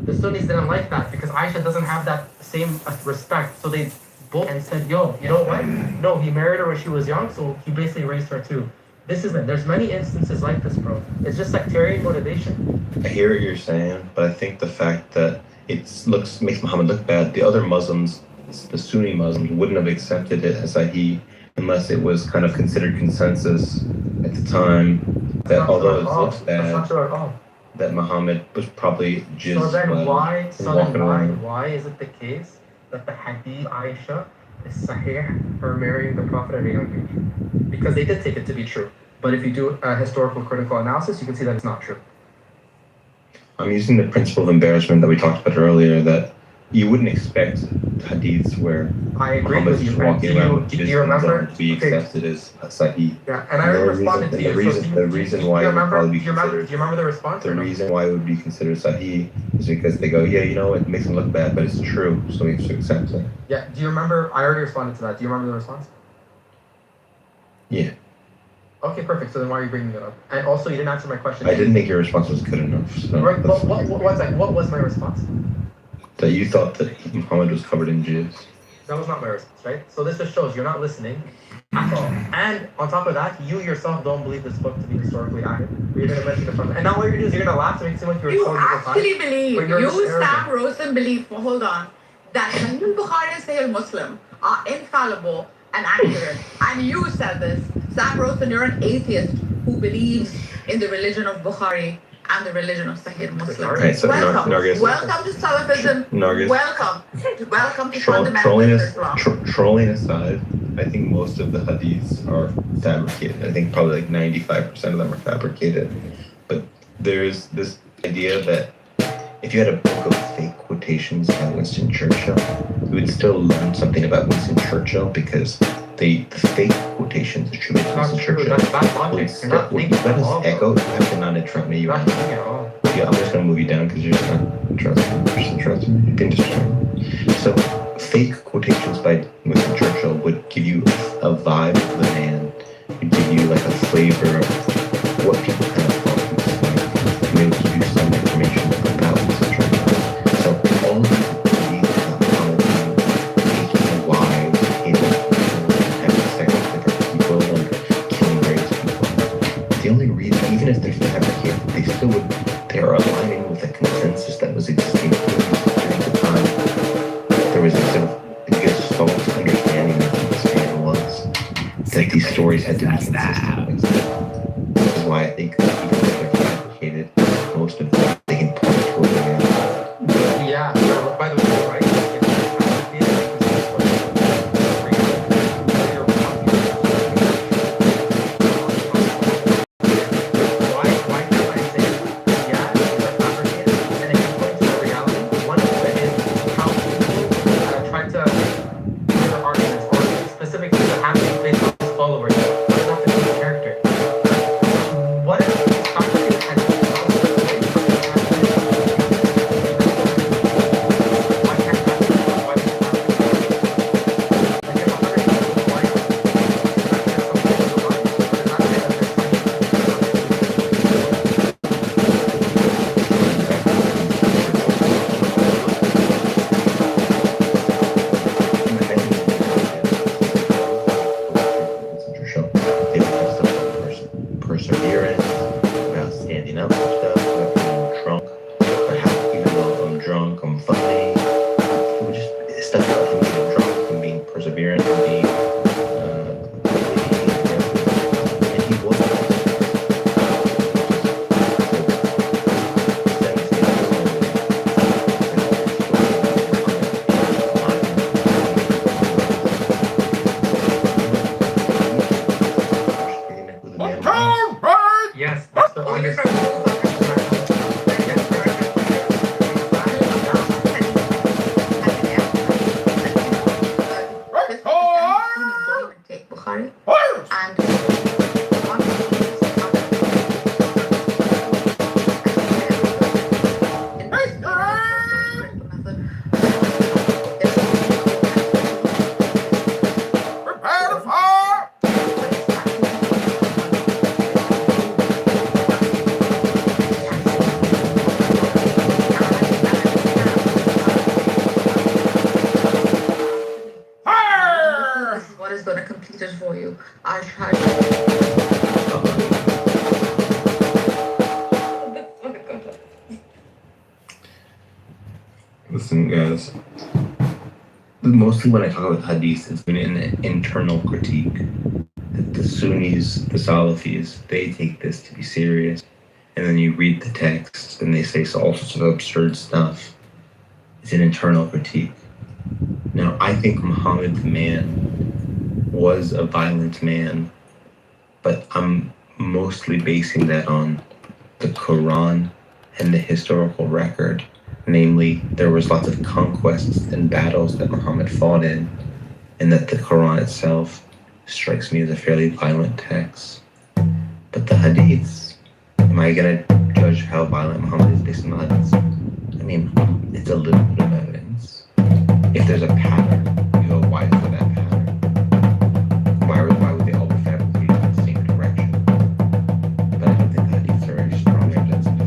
The Sunnis didn't like that because Aisha doesn't have that same respect. So they both and said, yo, you know what? No, he married her when she was young, so he basically raised her too. This isn't. There's many instances like this, bro. It's just sectarian motivation. I hear what you're saying, but I think the fact that makes Muhammad look bad, the other Muslims, the Sunni Muslims, wouldn't have accepted it as Sahih unless it was kind of considered consensus at the time that although it looks bad, that Muhammad was probably just so then walking around. Why is it the case that the Hadith Aisha is Sahih, her marrying the Prophet at a young age? Because they did take it to be true. But if you do a historical critical analysis, you can see that it's not true. I'm using the principle of embarrassment that we talked about earlier, that you wouldn't expect hadiths where I agree Muhammad's with you. just walking around Do you remember? to be accepted as Sahih. Yeah, and I responded to you. The reason why it would probably be considered. Do you remember the response? The reason why it would be considered Sahih is because they go, yeah, you know, it makes them look bad, but it's true, so we have to accept it. Yeah. Do you remember? I already responded to that. Do you remember the response? Yeah. Okay, perfect. So then why are you bringing it up? And also, you didn't answer my question. I didn't think your response was good enough. So right. But what was my response? That you thought that Muhammad was covered in jizz. That was not my response, right? So this just shows you're not listening at all. And on top of that, you yourself don't believe this book to be historically accurate. You're going to mention it from and now what you're going to do is you're going to laugh to make it seem like You actually believe, Sam Rosen believe, hold on, that Sahih Bukhari and Sahih Muslim are infallible and accurate. And you said this. Sam Rosen, you're an atheist who believes in the religion of Bukhari and the religion of Sahih Muslim. Right, so welcome. Nargis. Welcome to Salafism. Nargis. Welcome to fundamentalist Islam. Trolling aside, I think most of the hadiths are fabricated. I think probably like 95% of them are fabricated. But there's this idea that if you had a book of fake quotations by Winston Churchill, you would still learn something about Winston Churchill because the fake quotations attributed to Winston Churchill would let us echo. You have to not interrupt me. Yeah, I'm just going to move you down because you're just not interested. You've been distracted. So fake quotations by Winston Churchill would give you a vibe of the man. It would give you like a flavor of what people kind of thought he was like. And it would give you some information about Winston Churchill. So all of these taking wives, having sex with different people, and killing various people. The only reason, even if they're fabricated, they are aligning with a consensus that was existing during the time. There was a sort of false understanding of what this man was, that these stories had to be consistent. This is why I think even if they're fabricated, most of them they can point to a man. Yeah, by the way, you're right. is going to complete it for you. Ashhadu. Listen, guys. Mostly when I talk about hadith, it's been an internal critique. The Sunnis, the Salafis, they take this to be serious. And then you read the text and they say all sorts of absurd stuff. It's an internal critique. Now, I think Muhammad the man was a violent man, but I'm mostly basing that on the Quran and the historical record. Namely, there was lots of conquests and battles that Muhammad fought in, and that the Quran itself strikes me as a fairly violent text. But the hadiths, am I going to judge how violent Muhammad is based on the hadiths? I mean, it's a little bit of evidence. If there's a pattern, you go, why is there that pattern? Why would they all be fabricated in the same direction? But I don't think the hadiths are very strong evidence of it.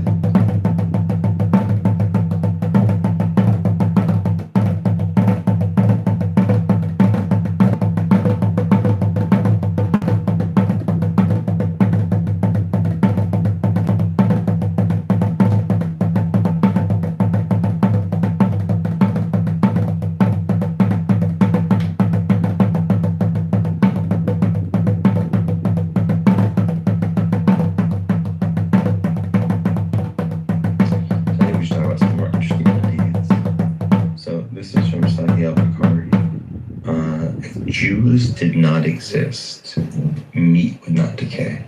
Jews did not exist, meat would not decay.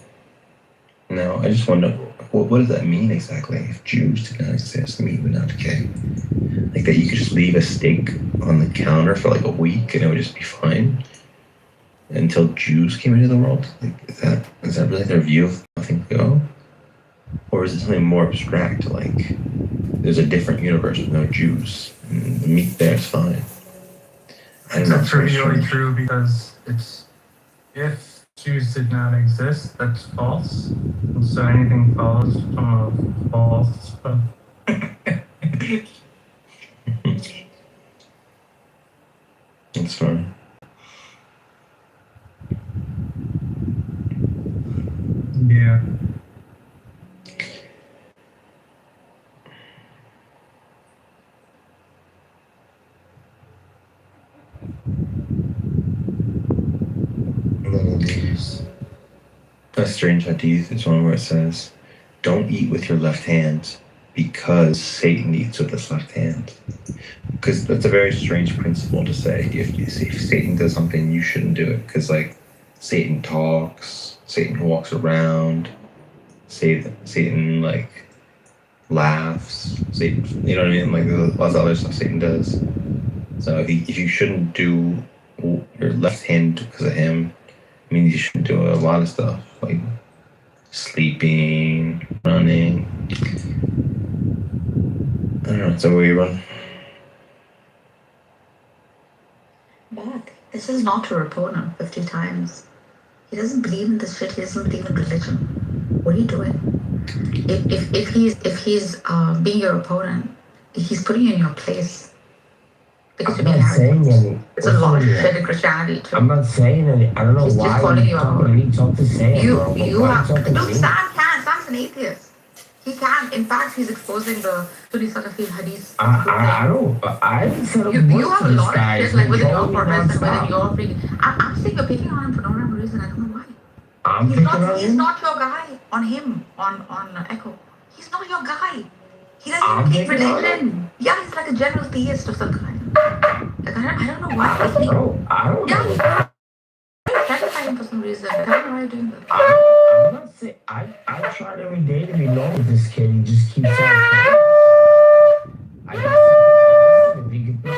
Now, I just wonder, what does that mean exactly? If Jews did not exist, meat would not decay. Like that you could just leave a steak on the counter for like a week and it would just be fine until Jews came into the world? Like, is that really their view of how things go? Or is it something more abstract, like there's a different universe with no Jews and the meat there is fine? That's really true because it's if Jews did not exist, that's false. And so anything follows from a false. That's fine. Yeah. A strange hadith is one where it says, don't eat with your left hand because Satan eats with his left hand. Because that's a very strange principle to say. If Satan does something, you shouldn't do it. Because, like, Satan talks, Satan walks around, Satan, like, laughs, Satan, you know what I mean? Like, there's lots of other stuff Satan does. So if you shouldn't do your left hand because of him, I mean, you shouldn't do a lot of stuff, like sleeping, running. I don't know, is that where you run? Back. This is not your opponent 50 times. He doesn't believe in this shit. He doesn't believe in religion. What are you doing? If he's being your opponent, he's putting you in your place. Because I'm not saying any. It's a lot of shit in Christianity too. I'm not saying any. I don't know He's why just calling you out. Talk to Sam, bro. You have. Look, Sam can. Sam's an atheist. He can. In fact, he's exposing the Sunni Salafi hadith. I didn't set up You have a lot of guys. shit, like within your progress and within your freaking. I'm saying you're picking on him for no rhyme or reason. I don't know why. He's not your guy. On him. On Echo. He's not your guy. He doesn't even keep religion. Yeah, he's like a general theist of some kind. Like, I don't know why. I don't know. Yeah, you're sacrificing him for some reason. I don't know why you're doing that. I'm not saying. I tried every day to be known with this kid. He just keeps on. I just said, if he could play,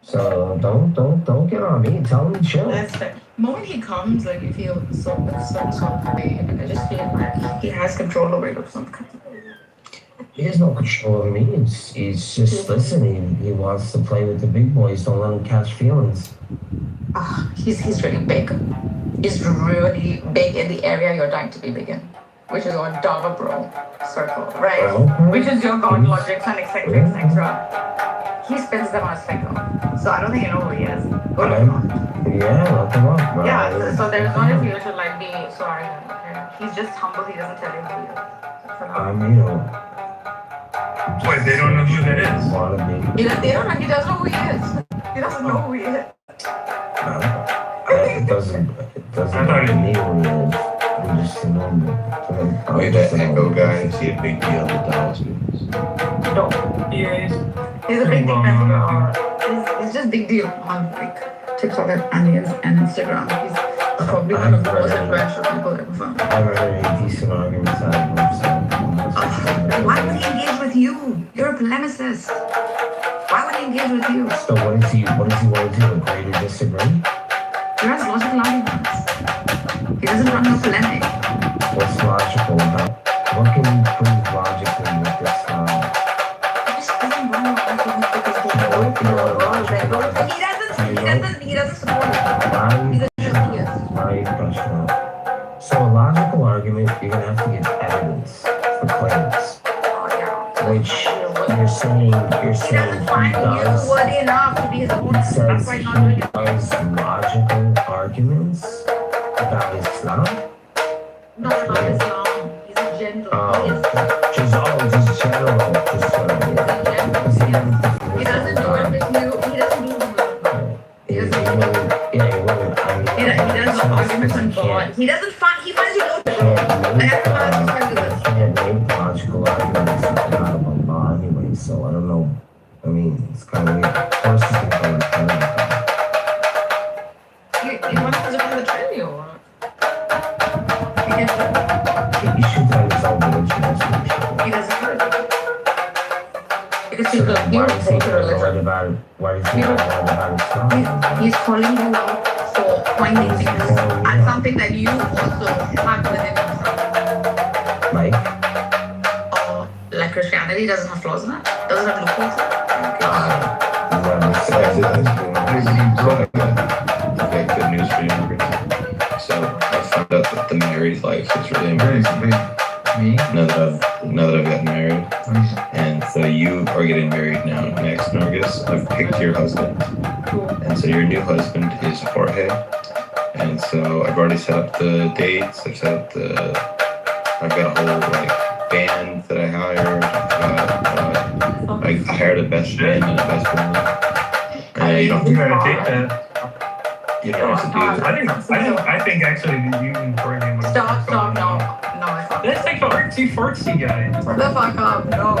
so don't get on me. Tell him to chill. That's fair. The moment he comes, like, you feel some sort of way. Like, I just feel like he has control over it of some kind. He has no control over me. He's just listening. He wants to play with the big boys. Don't let him catch feelings. He's really big. He's really big in the area you're dying to be big in, which is your Dava Bro circle, right? Okay. Which is your God logics and etc. he spins them on his finger. So I don't think you know who he is. Go Yeah, look him up, bro. Yeah, so there's no need for you to like be sorry. Okay? He's just humble. He doesn't tell you who he is. You know. Wait, they don't know who that is. They don't know. He doesn't know who he is. He doesn't know who he is. It doesn't matter to me who he is. I'm just Wait, that Echo guy, is he a big deal with Dallas movies? No. Yeah, He's a big deal. He's just big deal on like TikTok and Instagram. He's probably one of the most influential people ever found. I haven't heard any decent arguments out of him, so Why would he engage with you? You're a polemicist. Why would he engage with you? So what does he want to do? Agree to disagree? He has logical arguments. He doesn't run no polemic. What's logical about? What can you prove logically with this? He just doesn't run no arguments because he doesn't support it. He's a genius. So a logical argument, you're gonna have to get evidence for claims. Which you're saying He doesn't find you worthy enough to be his opponent. He That's says why he's he not doing it. does logical arguments about Islam. Not about Islam. He's a general. Just general. He doesn't do it with you. He doesn't do it with He doesn't arguments on God. He doesn't find. He finds you out. Can't make logical arguments about Allah anyway, so I don't know. I mean, it's kind of weird. Of course, you can go and tell him. You want to defend the Trinity or what? You should find his own religion. He doesn't hurt it. Because So people then why do you think religion. they're worried about it? Why do you think they're worried about Islam? He's calling you out for pointing fingers at something that you also have within yourself. Like Christianity doesn't have flaws in it. Doesn't have loopholes in it. Okay, good news for you. So I found out that the married life is really amazing. Now that I've gotten married, and so you are getting married now. Next, Nargis, I've picked your husband, and so your new husband is Jorge, and so I've already set up the dates. I've got a whole band that I hired. I hired a best man and a best woman. You don't You gotta take that. You don't have to do that. I think actually that you and Courtney would. Stop, no, I can't. That's like the artsy guy. Shut the fuck up, no.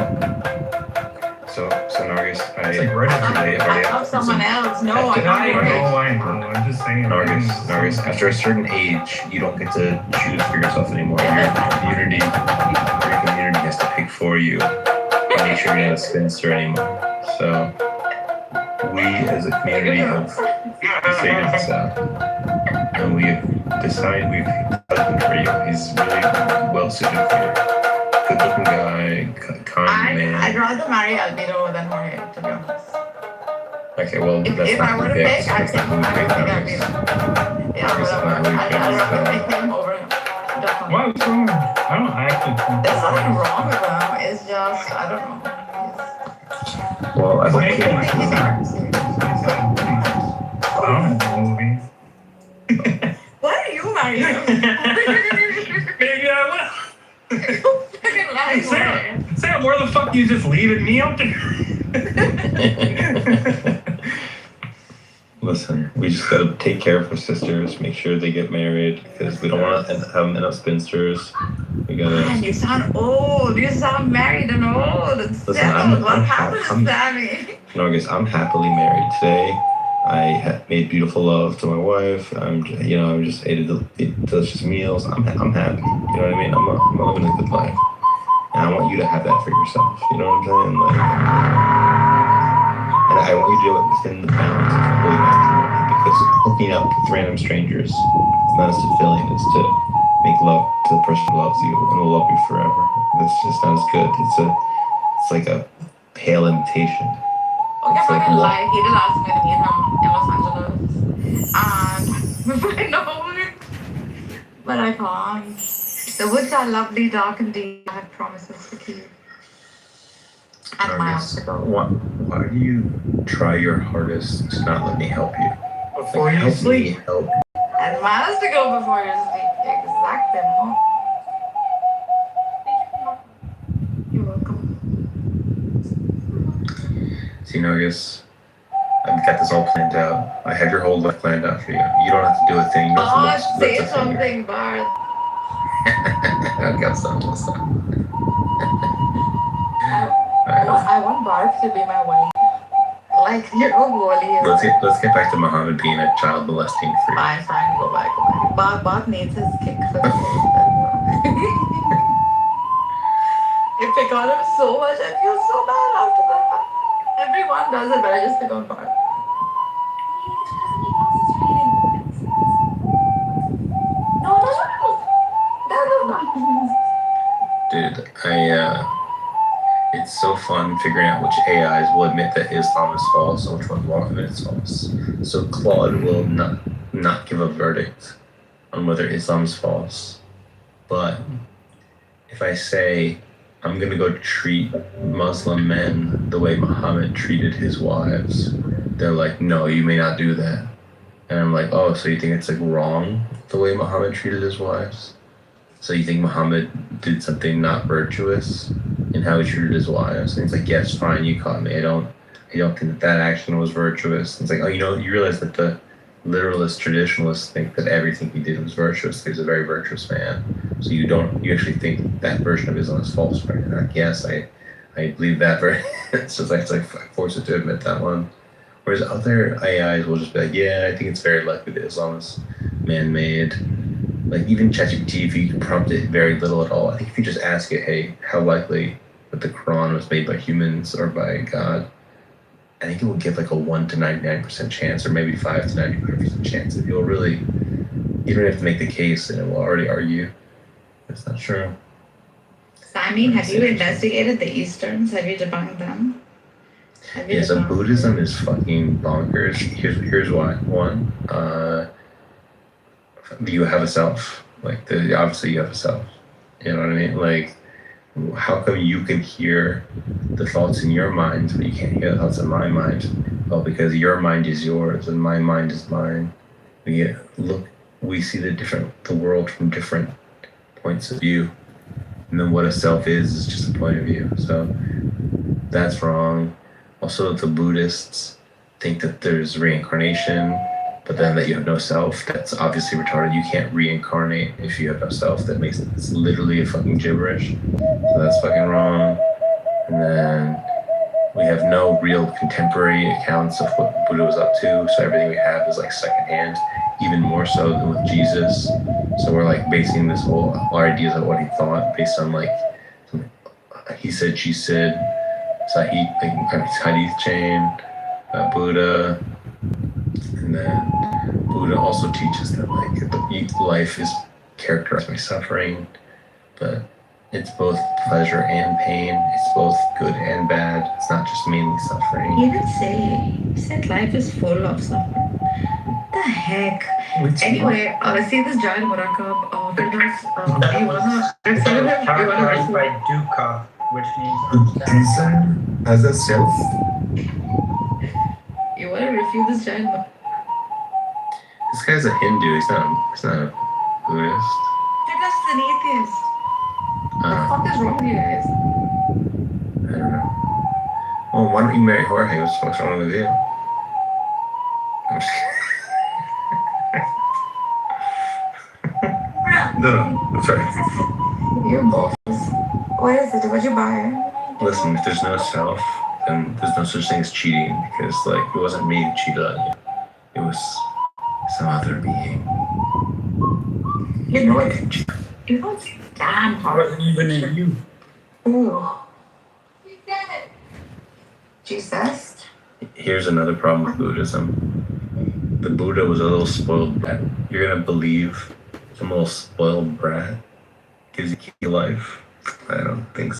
So Nargis, It's like right after I love someone else. No, I I can't. know. I'm just saying. Nargis, after a certain age, you don't get to choose for yourself anymore. Your community has to pick for you. Make sure you're not a spinster anymore. So we as a community have figured this out, and we have decided we've picked a husband for you. He's really well suited for you. Good looking guy, kind man. I'd rather marry Albedo than Jorge, to be honest. Okay, well, that's If I not were who to we pick, picked. I'd That's not who we pick picked. Albedo. Yeah, whatever. I'd rather pick him over him. Definitely. What's wrong? I don't actually think There's nothing wrong with him. It's just, I don't know. Well, I think movies. Why are you married? Maybe I will. Fucking lying. Sam, where the fuck you just leaving me out there? Listen, we just gotta take care of our sisters, make sure they get married, because we don't want to have them end up spinsters. We gotta. Man, you sound old. You sound married and old and settled. What happened to Sammy? Nargis, I'm happily married today. I made beautiful love to my wife. I'm just ate delicious meals. I'm happy. You know what I mean? I'm living a good life, and I want you to have that for yourself. You know what I'm saying? And I want you to do it within the bounds of holy matrimony, because hooking up with random strangers is not as fulfilling as to make love to the person who loves you and will love you forever. That's just not as good. It's like a pale imitation. Okay, It's like fucking what? lie. He did ask me to meet him in Los Angeles. And I know it. But I can't. The woods are lovely, dark and deep. I have promises to keep. And my obstacle. Why do you try your hardest to not let me help you? Before you help sleep. me help. And my obstacle before you sleep. Exactly. You're welcome. See, now I guess I've got this all planned out. I have your whole life planned out for you. You don't have to do a thing. You don't have to Say lift a finger. something, Bart. Okay, I'll stop. I want Bart to be my wali. Like, you know, wali. Let's get back to Muhammad being a child molesting freak. Fine, go back. Bart needs his kick for the I pick on him so much. I feel so bad after that. Everyone does it, but I just pick on Bart. No. Dude, it's so fun figuring out which AIs will admit that Islam is false and which ones won't admit it's false. So Claude will not give a verdict on whether Islam is false. But if I say I'm gonna go treat Muslim men the way Muhammad treated his wives, they're like, no, you may not do that. And I'm like, oh, so you think it's like wrong the way Muhammad treated his wives? So you think Muhammad did something not virtuous in how he treated his wives? And he's like, yes, fine, you caught me. I don't think that action was virtuous. And it's like, oh, you realize that the literalist traditionalists think that everything he did was virtuous. He was a very virtuous man. So you actually think that version of Islam is false, right? And like, yes, I believe that version. So it's like forced it to admit that one. Whereas other AIs will just be like, yeah, I think it's very likely that Islam is man-made. Like even ChatGPT, if you prompt it very little at all, I think if you just ask it, hey, how likely that the Quran was made by humans or by God, I think it will give like a 1 to 99% chance, or maybe 5 to 95% chance. It will really, you don't have to make the case, and it will already argue it's not true. Simon, have you investigated the Easterns? Have you debunked them? Yeah, so Buddhism is fucking bonkers. Here's why. One, you have a self. Like, obviously you have a self. You know what I mean? Like, how come you can hear the thoughts in your mind but you can't hear the thoughts in my mind? Well, because your mind is yours and my mind is mine. We see the world from different points of view. And then what a self is just a point of view. So that's wrong. Also, the Buddhists think that there's reincarnation, but then that you have no self. That's obviously retarded. You can't reincarnate if you have no self. It's literally a fucking gibberish. So that's fucking wrong. And then we have no real contemporary accounts of what Buddha was up to. So everything we have is like secondhand, even more so than with Jesus. So we're like basing our ideas of what he thought based on like he said, she said, hadith chain, Buddha. And then Buddha also teaches that like life is characterized by suffering, but it's both pleasure and pain. It's both good and bad. It's not just mainly suffering. He said life is full of suffering. What the heck? Anyway, see this giant Murakab Firdaus. You wanna Characterized by dukkha, which means Buddhism as a self. You wanna refute this giant Murakab? This guy's a Hindu. He's not a Buddhist. Firdaus is an atheist. What the fuck is wrong with you guys? I don't know. Oh, why don't you marry Jorge? What's wrong with you? I'm just kidding. No, I'm sorry. You're both. What is it? What'd you buy? Listen, if there's no self, then there's no such thing as cheating, because like it wasn't me who cheated on you. It was some other being. You know it's damn hard. it wasn't even in you. Ooh. Jesus. Here's another problem with Buddhism. The Buddha was a little spoiled brat. You're gonna believe some little spoiled brat gives you key life? I don't think so.